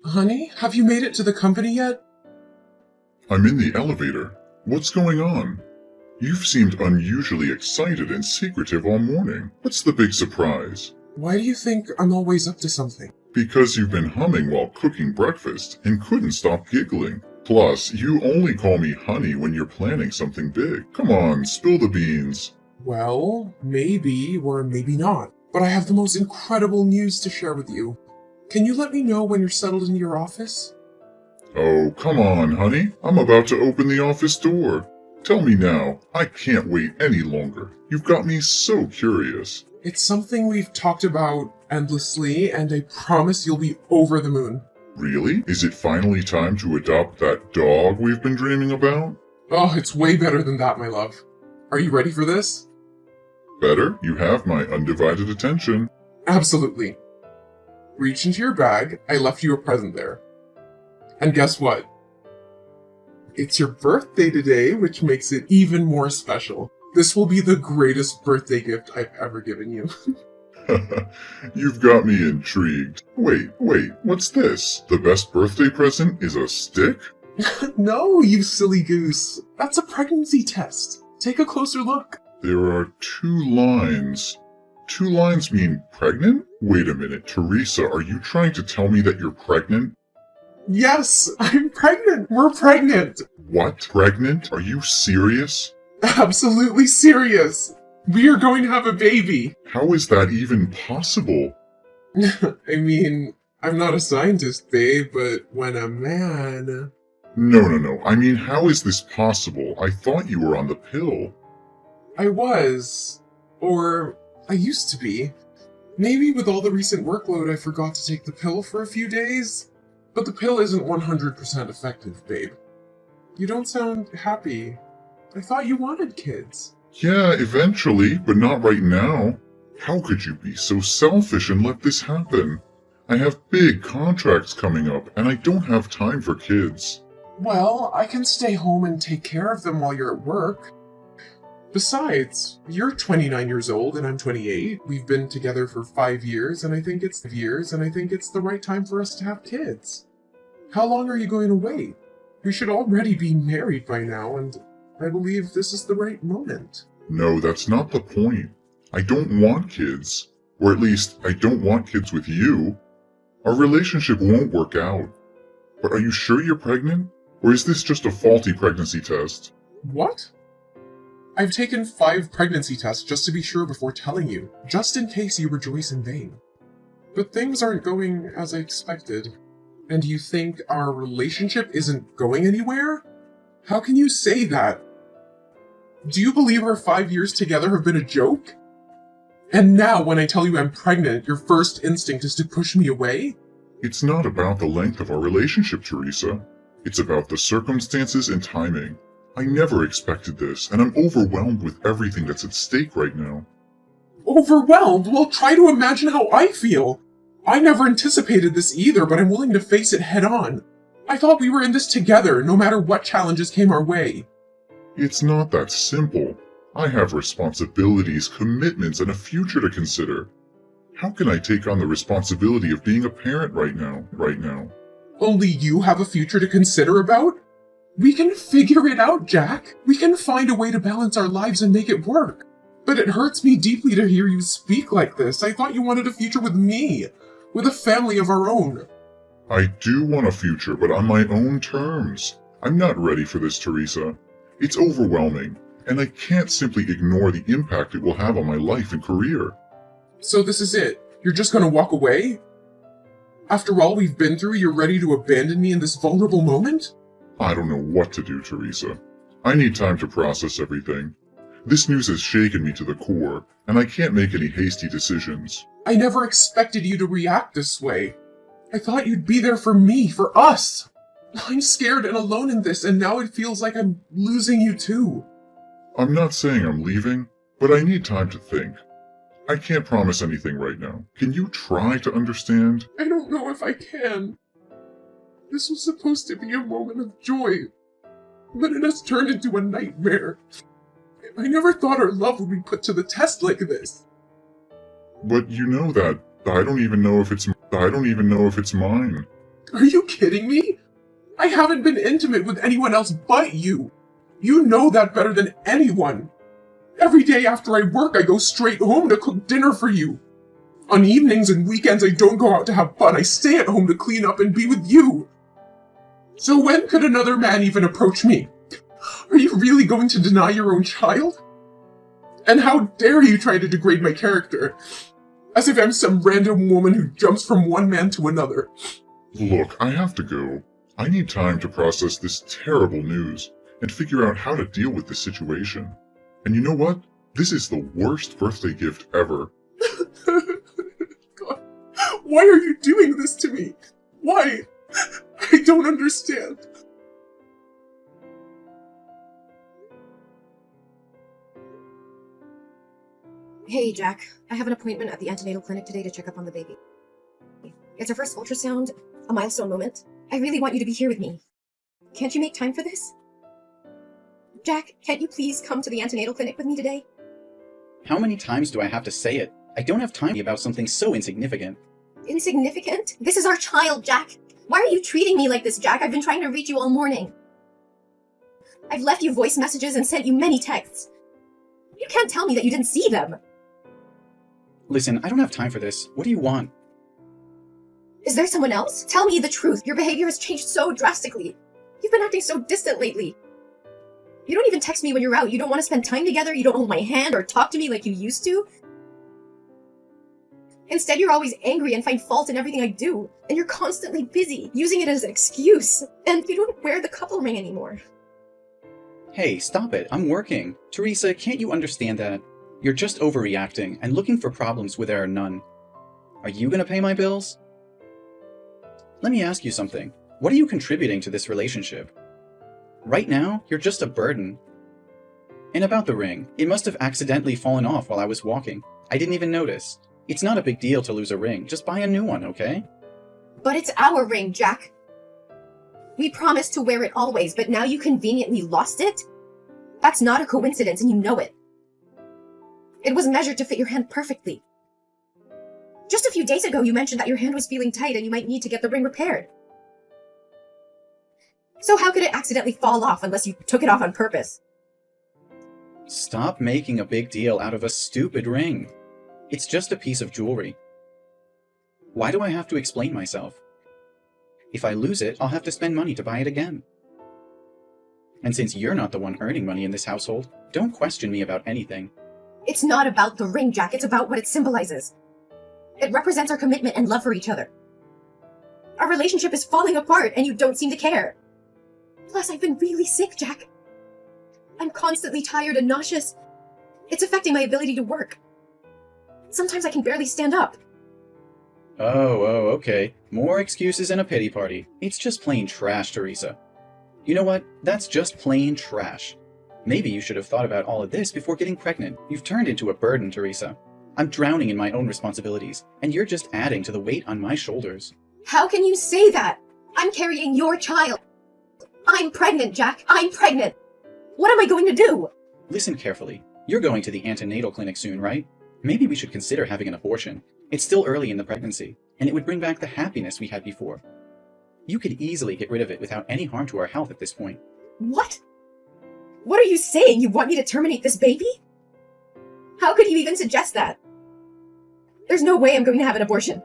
Honey, have you made it to the company yet? I'm in the elevator. What's going on? You've seemed unusually excited and secretive all morning. What's the big surprise? Why do you think I'm always up to something? Because you've been humming while cooking breakfast and couldn't stop giggling. Plus, you only call me honey when you're planning something big. Come on, spill the beans. Well, maybe or maybe not. But I have the most incredible news to share with you. Can you let me know when you're settled into your office? Oh, come on, honey. I'm about to open the office door. Tell me now. I can't wait any longer. You've got me so curious. It's something we've talked about endlessly, and I promise you'll be over the moon. Really? Is it finally time to adopt that dog we've been dreaming about? Oh, it's way better than that, my love. Are you ready for this? Better? You have my undivided attention. Absolutely. Reach into your bag. I left you a present there. And guess what? It's your birthday today, which makes it even more special. This will be the greatest birthday gift I've ever given you. You've got me intrigued. Wait, what's this? The best birthday present is a stick? No, you silly goose. That's a pregnancy test. Take a closer look. There are 2 lines. 2 lines mean pregnant? Wait a minute, Teresa, are you trying to tell me that you're pregnant? Yes, I'm pregnant. We're pregnant. What? Pregnant? Are you serious? Absolutely serious. We are going to have a baby. How is that even possible? I mean, I'm not a scientist, babe, but when a man... No. I mean, how is this possible? I thought you were on the pill. I was. Or I used to be. Maybe with all the recent workload I forgot to take the pill for a few days. But the pill isn't 100% effective, babe. You don't sound happy. I thought you wanted kids. Yeah, eventually, but not right now. How could you be so selfish and let this happen? I have big contracts coming up, and I don't have time for kids. Well, I can stay home and take care of them while you're at work. Besides, you're 29 years old and I'm 28. We've been together for 5 years, and I think it's the right time for us to have kids. How long are you going to wait? We should already be married by now, and I believe this is the right moment. No, that's not the point. I don't want kids. Or at least, I don't want kids with you. Our relationship won't work out. But are you sure you're pregnant? Or is this just a faulty pregnancy test? What? I've taken 5 pregnancy tests just to be sure before telling you, just in case you rejoice in vain. But things aren't going as I expected. And you think our relationship isn't going anywhere? How can you say that? Do you believe our 5 years together have been a joke? And now when I tell you I'm pregnant, your first instinct is to push me away? It's not about the length of our relationship, Teresa. It's about the circumstances and timing. I never expected this, and I'm overwhelmed with everything that's at stake right now. Overwhelmed? Well, try to imagine how I feel. I never anticipated this either, but I'm willing to face it head on. I thought we were in this together, no matter what challenges came our way. It's not that simple. I have responsibilities, commitments, and a future to consider. How can I take on the responsibility of being a parent right now? Only you have a future to consider about? We can figure it out, Jack. We can find a way to balance our lives and make it work. But it hurts me deeply to hear you speak like this. I thought you wanted a future with me, with a family of our own. I do want a future, but on my own terms. I'm not ready for this, Teresa. It's overwhelming, and I can't simply ignore the impact it will have on my life and career. So this is it? You're just gonna walk away? After all we've been through, you're ready to abandon me in this vulnerable moment? I don't know what to do, Teresa. I need time to process everything. This news has shaken me to the core, and I can't make any hasty decisions. I never expected you to react this way. I thought you'd be there for me, for us. I'm scared and alone in this, and now it feels like I'm losing you too. I'm not saying I'm leaving, but I need time to think. I can't promise anything right now. Can you try to understand? I don't know if I can. This was supposed to be a moment of joy, but it has turned into a nightmare. I never thought our love would be put to the test like this. But you know that I don't even know if it's mine. Are you kidding me? I haven't been intimate with anyone else but you. You know that better than anyone. Every day after I work, I go straight home to cook dinner for you. On evenings and weekends, I don't go out to have fun. I stay at home to clean up and be with you. So when could another man even approach me? Are you really going to deny your own child? And how dare you try to degrade my character? As if I'm some random woman who jumps from one man to another. Look, I have to go. I need time to process this terrible news and figure out how to deal with this situation. And you know what? This is the worst birthday gift ever. God, why are you doing this to me? Why? I don't understand. Hey, Jack. I have an appointment at the antenatal clinic today to check up on the baby. It's her first ultrasound, a milestone moment. I really want you to be here with me. Can't you make time for this? Jack, can't you please come to the antenatal clinic with me today? How many times do I have to say it? I don't have time about something so insignificant. Insignificant? This is our child, Jack. Why are you treating me like this, Jack? I've been trying to reach you all morning. I've left you voice messages and sent you many texts. You can't tell me that you didn't see them. Listen, I don't have time for this. What do you want? Is there someone else? Tell me the truth. Your behavior has changed so drastically. You've been acting so distant lately. You don't even text me when you're out. You don't want to spend time together. You don't hold my hand or talk to me like you used to. Instead, you're always angry and find fault in everything I do. And you're constantly busy, using it as an excuse. And you don't wear the couple ring anymore. Hey, stop it. I'm working. Teresa, can't you understand that? You're just overreacting and looking for problems where there are none. Are you gonna pay my bills? Let me ask you something. What are you contributing to this relationship? Right now, you're just a burden. And about the ring, it must have accidentally fallen off while I was walking. I didn't even notice. It's not a big deal to lose a ring. Just buy a new one, okay? But it's our ring, Jack. We promised to wear it always, but now you conveniently lost it? That's not a coincidence, and you know it. It was measured to fit your hand perfectly. Just a few days ago, you mentioned that your hand was feeling tight and you might need to get the ring repaired. So how could it accidentally fall off unless you took it off on purpose? Stop making a big deal out of a stupid ring. It's just a piece of jewelry. Why do I have to explain myself? If I lose it, I'll have to spend money to buy it again. And since you're not the one earning money in this household, don't question me about anything. It's not about the ring, Jack. It's about what it symbolizes. It represents our commitment and love for each other. Our relationship is falling apart and you don't seem to care. Plus, I've been really sick, Jack. I'm constantly tired and nauseous. It's affecting my ability to work. Sometimes I can barely stand up. Oh, okay. More excuses and a pity party. It's just plain trash, Teresa. You know what? That's just plain trash. Maybe you should have thought about all of this before getting pregnant. You've turned into a burden, Teresa. I'm drowning in my own responsibilities, and you're just adding to the weight on my shoulders. How can you say that? I'm carrying your child. I'm pregnant, Jack. I'm pregnant. What am I going to do? Listen carefully. You're going to the antenatal clinic soon, right? Maybe we should consider having an abortion. It's still early in the pregnancy, and it would bring back the happiness we had before. You could easily get rid of it without any harm to our health at this point. What? What are you saying? You want me to terminate this baby? How could you even suggest that? There's no way I'm going to have an abortion.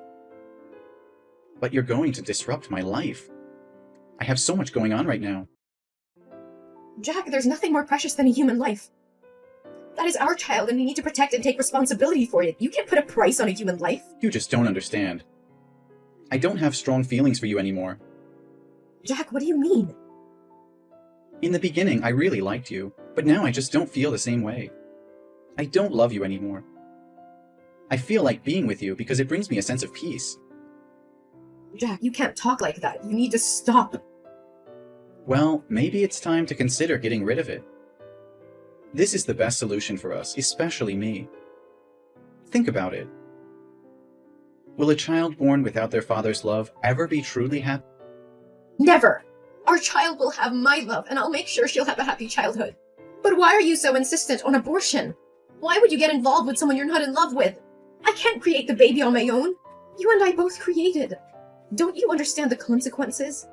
But you're going to disrupt my life. I have so much going on right now. Jack, there's nothing more precious than a human life. That is our child, and we need to protect and take responsibility for it. You can't put a price on a human life. You just don't understand. I don't have strong feelings for you anymore. Jack, what do you mean? In the beginning, I really liked you, but now I just don't feel the same way. I don't love you anymore. I feel like being with you because it brings me a sense of peace. Jack, you can't talk like that. You need to stop. Well, maybe it's time to consider getting rid of it. This is the best solution for us, especially me. Think about it. Will a child born without their father's love ever be truly happy? Never! Our child will have my love, and I'll make sure she'll have a happy childhood. But why are you so insistent on abortion? Why would you get involved with someone you're not in love with? I can't create the baby on my own. You and I both created. Don't you understand the consequences?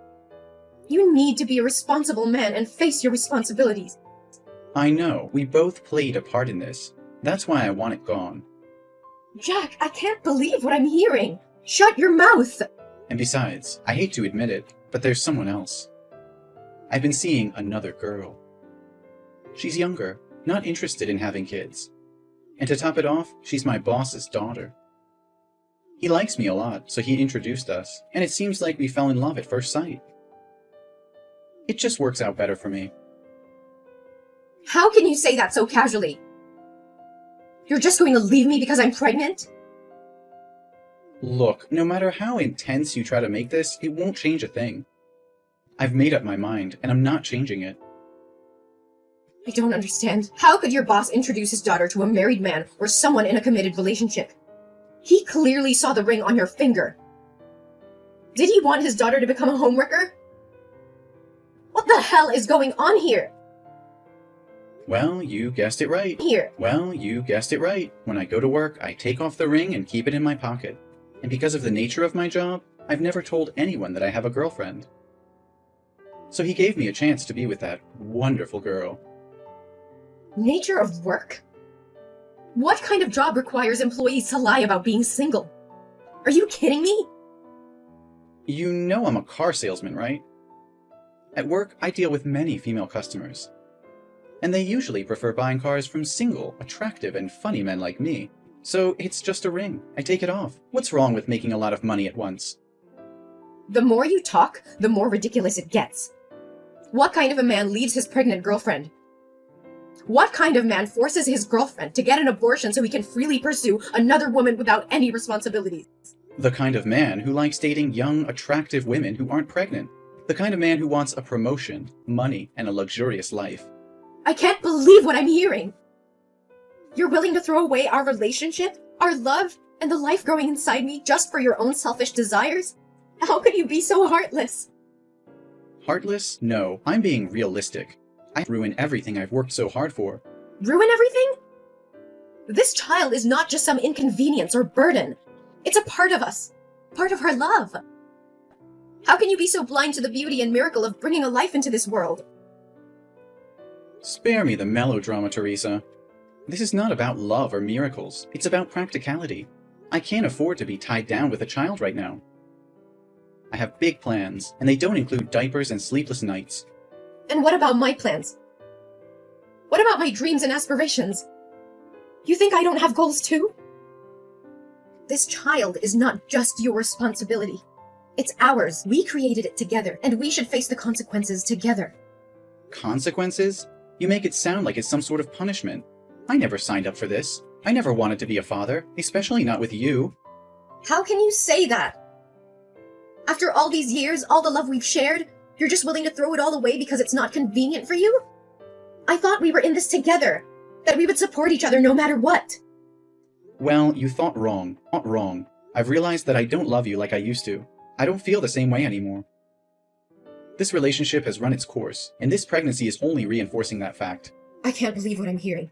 You need to be a responsible man and face your responsibilities. I know, we both played a part in this. That's why I want it gone. Jack, I can't believe what I'm hearing. Shut your mouth! And besides, I hate to admit it, but there's someone else. I've been seeing another girl. She's younger, not interested in having kids. And to top it off, she's my boss's daughter. He likes me a lot, so he introduced us, and it seems like we fell in love at first sight. It just works out better for me. How can you say that so casually? You're just going to leave me because I'm pregnant? Look, no matter how intense you try to make this, it won't change a thing. I've made up my mind, and I'm not changing it. I don't understand. How could your boss introduce his daughter to a married man or someone in a committed relationship? He clearly saw the ring on your finger. Did he want his daughter to become a homewrecker? What the hell is going on here? Well, you guessed it right. Here. Well, you guessed it right. When I go to work, I take off the ring and keep it in my pocket. And because of the nature of my job, I've never told anyone that I have a girlfriend. So he gave me a chance to be with that wonderful girl. Nature of work? What kind of job requires employees to lie about being single? Are you kidding me? You know I'm a car salesman, right? At work, I deal with many female customers. And they usually prefer buying cars from single, attractive, and funny men like me. So it's just a ring. I take it off. What's wrong with making a lot of money at once? The more you talk, the more ridiculous it gets. What kind of a man leaves his pregnant girlfriend? What kind of man forces his girlfriend to get an abortion so he can freely pursue another woman without any responsibilities? The kind of man who likes dating young, attractive women who aren't pregnant. The kind of man who wants a promotion, money, and a luxurious life. I can't believe what I'm hearing. You're willing to throw away our relationship, our love, and the life growing inside me just for your own selfish desires? How could you be so heartless? Heartless? No, I'm being realistic. I ruin everything I've worked so hard for. Ruin everything? This child is not just some inconvenience or burden. It's a part of us, part of our love. How can you be so blind to the beauty and miracle of bringing a life into this world? Spare me the melodrama, Teresa. This is not about love or miracles. It's about practicality. I can't afford to be tied down with a child right now. I have big plans, and they don't include diapers and sleepless nights. And what about my plans? What about my dreams and aspirations? You think I don't have goals too? This child is not just your responsibility. It's ours. We created it together, and we should face the consequences together. Consequences? You make it sound like it's some sort of punishment. I never signed up for this. I never wanted to be a father, especially not with you. How can you say that? After all these years, all the love we've shared, you're just willing to throw it all away because it's not convenient for you? I thought we were in this together, that we would support each other no matter what. Well, you thought wrong. Not wrong. I've realized that I don't love you like I used to. I don't feel the same way anymore. This relationship has run its course, and this pregnancy is only reinforcing that fact. I can't believe what I'm hearing.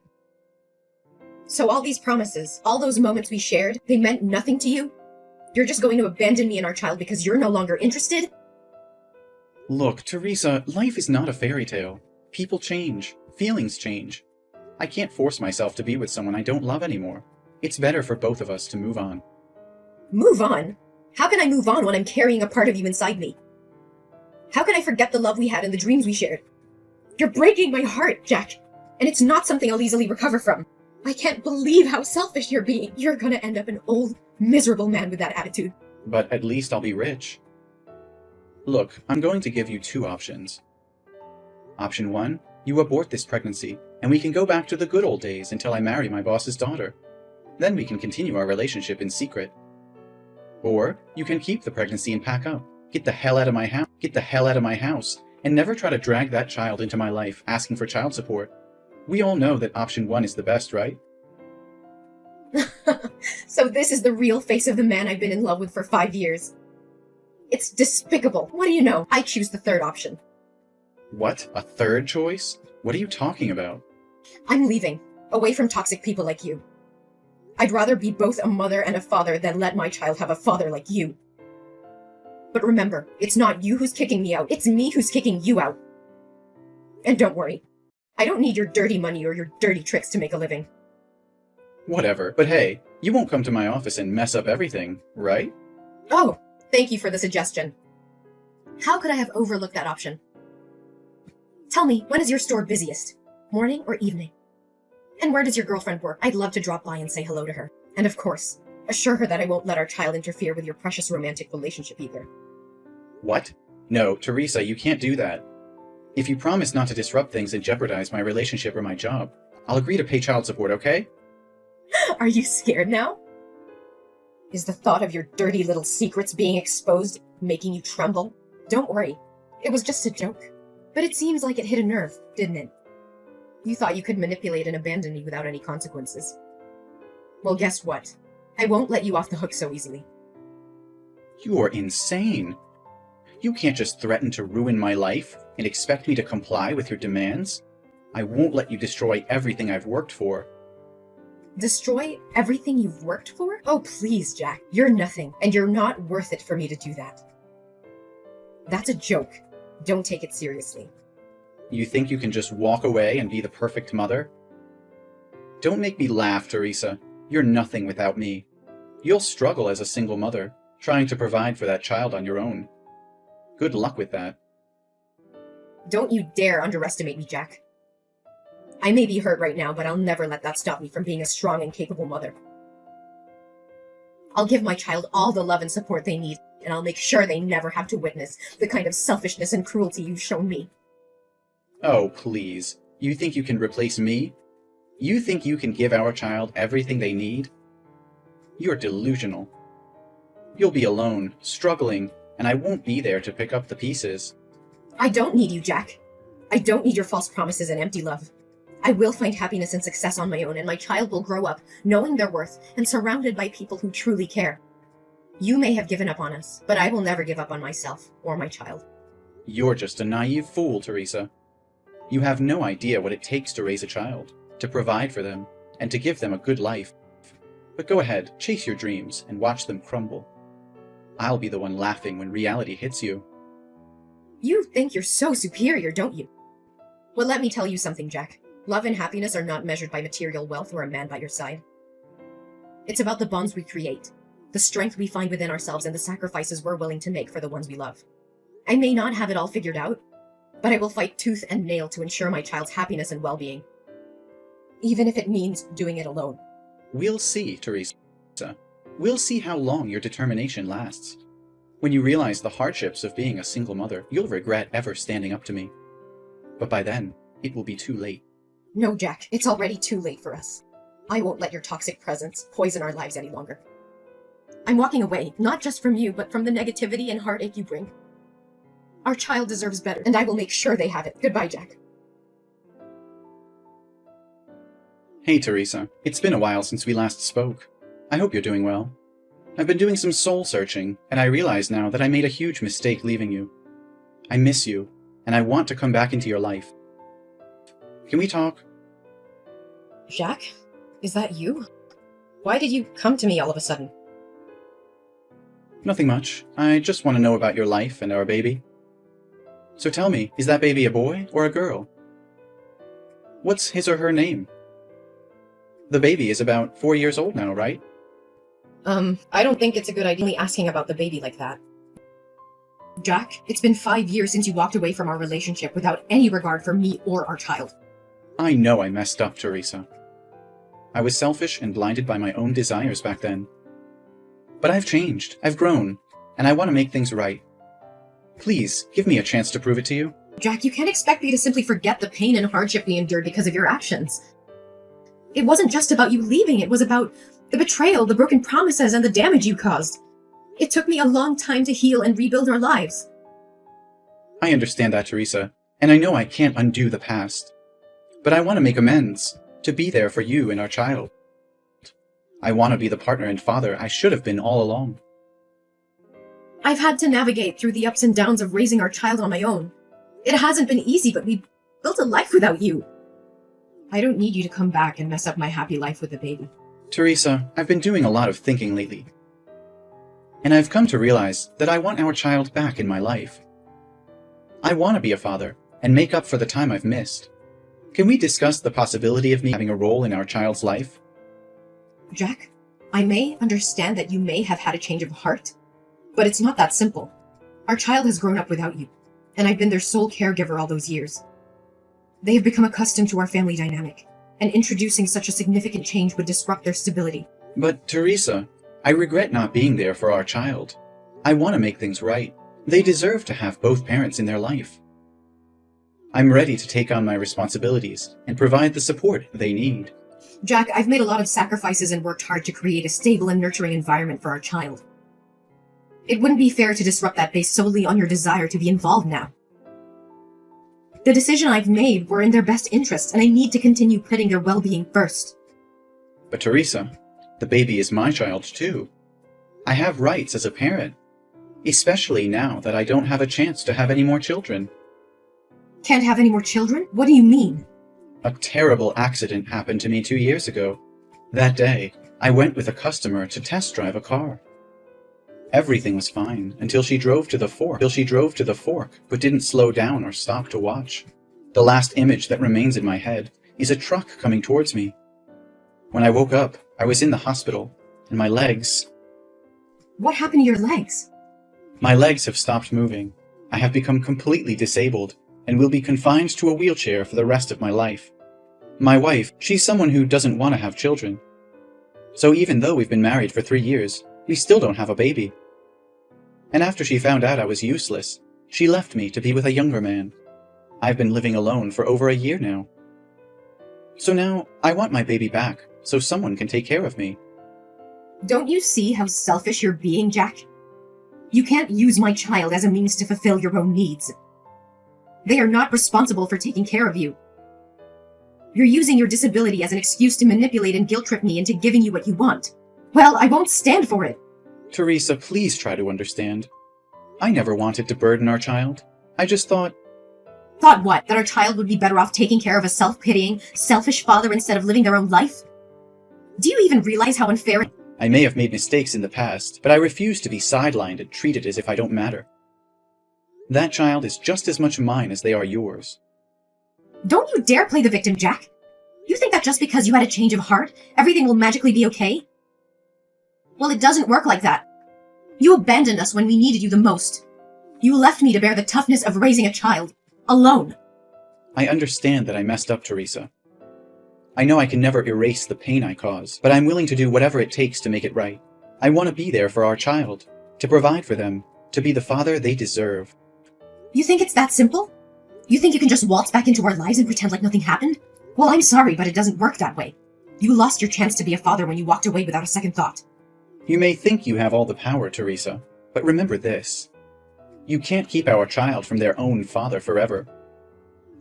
So all these promises, all those moments we shared, they meant nothing to you? You're just going to abandon me and our child because you're no longer interested? Look, Teresa, life is not a fairy tale. People change. Feelings change. I can't force myself to be with someone I don't love anymore. It's better for both of us to move on. Move on? How can I move on when I'm carrying a part of you inside me? How can I forget the love we had and the dreams we shared? You're breaking my heart, Jack, and it's not something I'll easily recover from. I can't believe how selfish you're being. You're gonna end up an old, miserable man with that attitude. But at least I'll be rich. Look, I'm going to give you two options. Option 1, you abort this pregnancy, and we can go back to the good old days until I marry my boss's daughter. Then we can continue our relationship in secret. Or you can keep the pregnancy and pack up. Get the hell out of my house. Get the hell out of my house. And never try to drag that child into my life asking for child support. We all know that option 1 is the best, right? So this is the real face of the man I've been in love with for 5 years. It's despicable. What do you know? I choose the third option. What? A third choice? What are you talking about? I'm leaving, away from toxic people like you. I'd rather be both a mother and a father than let my child have a father like you. But remember, it's not you who's kicking me out, it's me who's kicking you out. And don't worry, I don't need your dirty money or your dirty tricks to make a living. Whatever, but hey, you won't come to my office and mess up everything, right? Oh, thank you for the suggestion. How could I have overlooked that option? Tell me, when is your store busiest? Morning or evening? And where does your girlfriend work? I'd love to drop by and say hello to her. And of course, assure her that I won't let our child interfere with your precious romantic relationship either. What? No, Teresa, you can't do that. If you promise not to disrupt things and jeopardize my relationship or my job, I'll agree to pay child support, okay? Are you scared now? Is the thought of your dirty little secrets being exposed making you tremble? Don't worry, it was just a joke. But it seems like it hit a nerve, didn't it? You thought you could manipulate and abandon me without any consequences. Well, guess what? I won't let you off the hook so easily. You're insane. You can't just threaten to ruin my life and expect me to comply with your demands. I won't let you destroy everything I've worked for. Destroy everything you've worked for? Oh, please, Jack. You're nothing, and you're not worth it for me to do that. That's a joke. Don't take it seriously. You think you can just walk away and be the perfect mother? Don't make me laugh, Teresa. You're nothing without me. You'll struggle as a single mother, trying to provide for that child on your own. Good luck with that. Don't you dare underestimate me, Jack. I may be hurt right now, but I'll never let that stop me from being a strong and capable mother. I'll give my child all the love and support they need, and I'll make sure they never have to witness the kind of selfishness and cruelty you've shown me. Oh, please. You think you can replace me? You think you can give our child everything they need? You're delusional. You'll be alone, struggling, and I won't be there to pick up the pieces. I don't need you, Jack. I don't need your false promises and empty love. I will find happiness and success on my own, and my child will grow up knowing their worth and surrounded by people who truly care. You may have given up on us, but I will never give up on myself or my child. You're just a naive fool, Teresa. You have no idea what it takes to raise a child, to provide for them, and to give them a good life. But go ahead, chase your dreams, and watch them crumble. I'll be the one laughing when reality hits you. You think you're so superior, don't you? Well, let me tell you something, Jack. Love and happiness are not measured by material wealth or a man by your side. It's about the bonds we create, the strength we find within ourselves, and the sacrifices we're willing to make for the ones we love. I may not have it all figured out, but I will fight tooth and nail to ensure my child's happiness and well-being. Even if it means doing it alone. We'll see, Teresa. We'll see how long your determination lasts. When you realize the hardships of being a single mother, you'll regret ever standing up to me. But by then, it will be too late. No, Jack, it's already too late for us. I won't let your toxic presence poison our lives any longer. I'm walking away, not just from you, but from the negativity and heartache you bring. Our child deserves better, and I will make sure they have it. Goodbye, Jack. Hey, Teresa. It's been a while since we last spoke. I hope you're doing well. I've been doing some soul searching, and I realize now that I made a huge mistake leaving you. I miss you, and I want to come back into your life. Can we talk? Jack? Is that you? Why did you come to me all of a sudden? Nothing much. I just want to know about your life and our baby. So tell me, is that baby a boy or a girl? What's his or her name? The baby is about 4 years old now, right? I don't think it's a good idea asking about the baby like that. Jack, it's been 5 years since you walked away from our relationship without any regard for me or our child. I know I messed up, Teresa. I was selfish and blinded by my own desires back then. But I've changed, I've grown, and I want to make things right. Please, give me a chance to prove it to you. Jack, you can't expect me to simply forget the pain and hardship we endured because of your actions. It wasn't just about you leaving, it was about the betrayal, the broken promises, and the damage you caused. It took me a long time to heal and rebuild our lives. I understand that, Teresa, and I know I can't undo the past. But I want to make amends, to be there for you and our child. I want to be the partner and father I should have been all along. I've had to navigate through the ups and downs of raising our child on my own. It hasn't been easy, but we built a life without you. I don't need you to come back and mess up my happy life with the baby. Teresa, I've been doing a lot of thinking lately. and I've come to realize that I want our child back in my life. I want to be a father and make up for the time I've missed. Can we discuss the possibility of me having a role in our child's life? Jack, I may understand that you may have had a change of heart, but it's not that simple. Our child has grown up without you, and I've been their sole caregiver all those years. They have become accustomed to our family dynamic, and introducing such a significant change would disrupt their stability. But, Teresa, I regret not being there for our child. I want to make things right. They deserve to have both parents in their life. I'm ready to take on my responsibilities and provide the support they need. Jack, I've made a lot of sacrifices and worked hard to create a stable and nurturing environment for our child. It wouldn't be fair to disrupt that based solely on your desire to be involved now. The decision I've made were in their best interest, and I need to continue putting their well-being first. But Teresa, the baby is my child too. I have rights as a parent, especially now that I don't have a chance to have any more children. Can't have any more children? What do you mean? A terrible accident happened to me 2 years ago. That day, I went with a customer to test drive a car. Everything was fine until she drove to the fork, but didn't slow down or stop to watch. The last image that remains in my head is a truck coming towards me. When I woke up, I was in the hospital, and my legs... What happened to your legs? My legs have stopped moving. I have become completely disabled, and will be confined to a wheelchair for the rest of my life. My wife, she's someone who doesn't want to have children. So even though we've been married for 3 years, we still don't have a baby. And after she found out I was useless, she left me to be with a younger man. I've been living alone for over a year now. So now, I want my baby back, so someone can take care of me. Don't you see how selfish you're being, Jack? You can't use my child as a means to fulfill your own needs. They are not responsible for taking care of you. You're using your disability as an excuse to manipulate and guilt-trip me into giving you what you want. Well, I won't stand for it. Teresa, please try to understand. I never wanted to burden our child. I just thought... Thought what? That our child would be better off taking care of a self-pitying, selfish father instead of living their own life? Do you even realize how unfair... I may have made mistakes in the past, but I refuse to be sidelined and treated as if I don't matter. That child is just as much mine as they are yours. Don't you dare play the victim, Jack. You think that just because you had a change of heart, everything will magically be okay? Well, it doesn't work like that. You abandoned us when we needed you the most. You left me to bear the toughness of raising a child, alone. I understand that I messed up, Teresa. I know I can never erase the pain I caused, but I'm willing to do whatever it takes to make it right. I want to be there for our child, to provide for them, to be the father they deserve. You think it's that simple? You think you can just waltz back into our lives and pretend like nothing happened? Well, I'm sorry, but it doesn't work that way. You lost your chance to be a father when you walked away without a second thought. You may think you have all the power, Teresa, but remember this. You can't keep our child from their own father forever.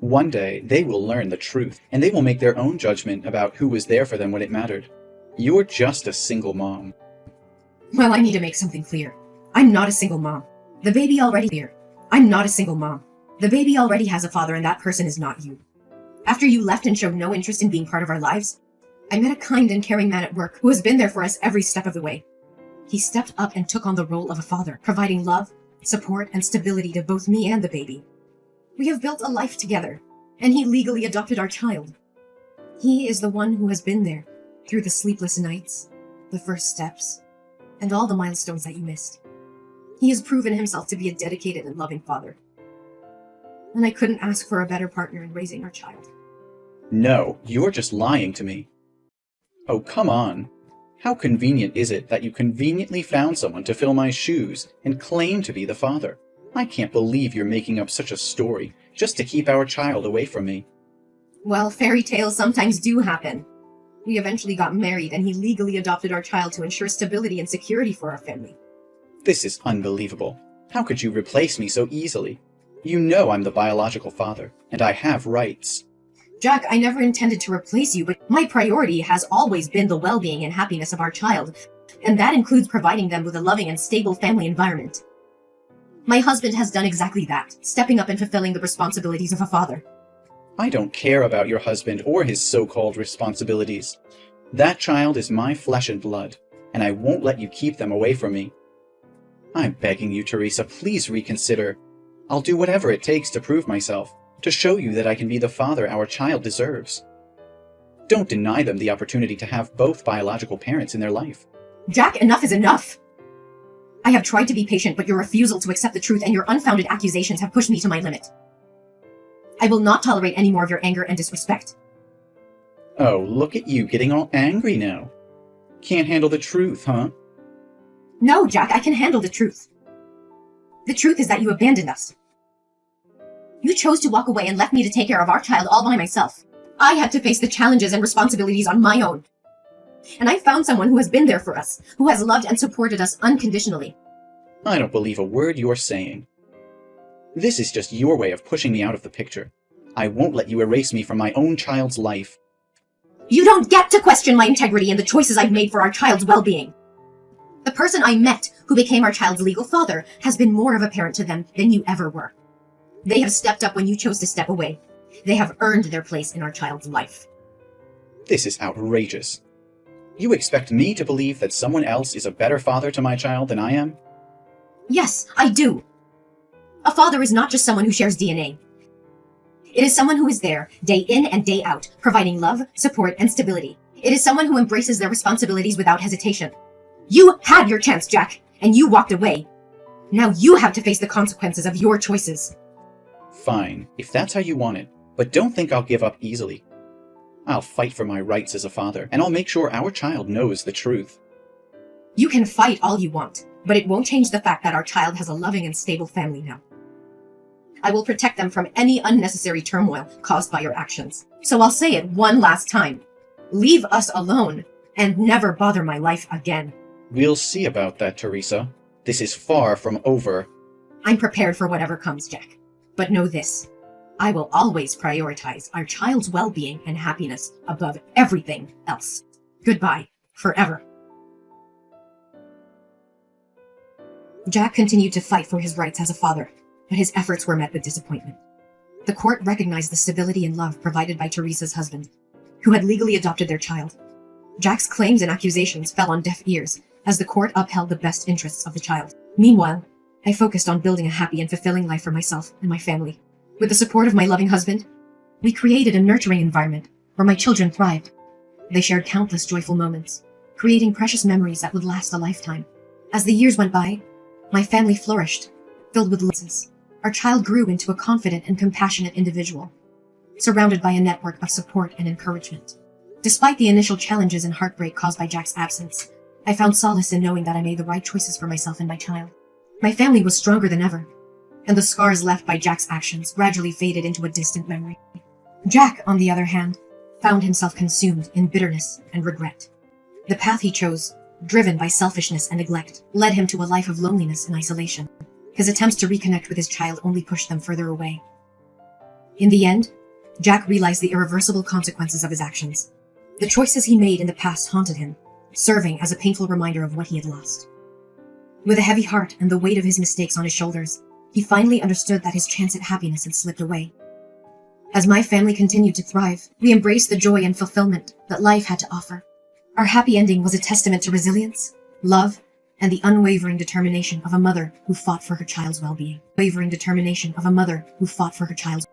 One day, they will learn the truth, and they will make their own judgment about who was there for them when it mattered. You're just a single mom. Well, I need to make something clear. I'm not a single mom. The baby already here. I'm not a single mom. The baby already has a father, and that person is not you. After you left and showed no interest in being part of our lives, I met a kind and caring man at work who has been there for us every step of the way. He stepped up and took on the role of a father, providing love, support, and stability to both me and the baby. We have built a life together, and he legally adopted our child. He is the one who has been there through the sleepless nights, the first steps, and all the milestones that you missed. He has proven himself to be a dedicated and loving father. And I couldn't ask for a better partner in raising our child. No, you're just lying to me. Oh, come on. How convenient is it that you conveniently found someone to fill my shoes and claim to be the father? I can't believe you're making up such a story just to keep our child away from me. Well, fairy tales sometimes do happen. We eventually got married, and he legally adopted our child to ensure stability and security for our family. This is unbelievable. How could you replace me so easily? You know I'm the biological father, and I have rights. Jack, I never intended to replace you, but my priority has always been the well-being and happiness of our child, and that includes providing them with a loving and stable family environment. My husband has done exactly that, stepping up and fulfilling the responsibilities of a father. I don't care about your husband or his so-called responsibilities. That child is my flesh and blood, and I won't let you keep them away from me. I'm begging you, Teresa, please reconsider. I'll do whatever it takes to prove myself, to show you that I can be the father our child deserves. Don't deny them the opportunity to have both biological parents in their life. Jack, enough is enough! I have tried to be patient, but your refusal to accept the truth and your unfounded accusations have pushed me to my limit. I will not tolerate any more of your anger and disrespect. Oh, look at you getting all angry now. Can't handle the truth, huh? No, Jack, I can handle the truth. The truth is that you abandoned us. You chose to walk away and left me to take care of our child all by myself. I had to face the challenges and responsibilities on my own. And I found someone who has been there for us, who has loved and supported us unconditionally. I don't believe a word you're saying. This is just your way of pushing me out of the picture. I won't let you erase me from my own child's life. You don't get to question my integrity and the choices I've made for our child's well-being. The person I met, who became our child's legal father, has been more of a parent to them than you ever were. They have stepped up when you chose to step away. They have earned their place in our child's life. This is outrageous. You expect me to believe that someone else is a better father to my child than I am? Yes, I do. A father is not just someone who shares DNA. It is someone who is there, day in and day out, providing love, support, and stability. It is someone who embraces their responsibilities without hesitation. You had your chance, Jack, and you walked away. Now you have to face the consequences of your choices. Fine, if that's how you want it, but don't think I'll give up easily. I'll fight for my rights as a father, and I'll make sure our child knows the truth. You can fight all you want, but it won't change the fact that our child has a loving and stable family now. I will protect them from any unnecessary turmoil caused by your actions. So I'll say it one last time. Leave us alone, and never bother my life again. We'll see about that, Teresa. This is far from over. I'm prepared for whatever comes, Jack. But know this. I will always prioritize our child's well-being and happiness above everything else. Goodbye, forever. Jack continued to fight for his rights as a father, but his efforts were met with disappointment. The court recognized the stability and love provided by Teresa's husband, who had legally adopted their child. Jack's claims and accusations fell on deaf ears as the court upheld the best interests of the child. Meanwhile, I focused on building a happy and fulfilling life for myself and my family. With the support of my loving husband, we created a nurturing environment where my children thrived. They shared countless joyful moments, creating precious memories that would last a lifetime. As the years went by, my family flourished, filled with losses. Our child grew into a confident and compassionate individual, surrounded by a network of support and encouragement. Despite the initial challenges and heartbreak caused by Jack's absence, I found solace in knowing that I made the right choices for myself and my child. My family was stronger than ever, and the scars left by Jack's actions gradually faded into a distant memory. Jack, on the other hand, found himself consumed in bitterness and regret. The path he chose, driven by selfishness and neglect, led him to a life of loneliness and isolation. His attempts to reconnect with his child only pushed them further away. In the end, Jack realized the irreversible consequences of his actions. The choices he made in the past haunted him, serving as a painful reminder of what he had lost. With a heavy heart and the weight of his mistakes on his shoulders, he finally understood that his chance at happiness had slipped away. As my family continued to thrive, we embraced the joy and fulfillment that life had to offer. Our happy ending was a testament to resilience, love, and the unwavering determination of a mother who fought for her child's well-being. Wavering determination of a mother who fought for her child's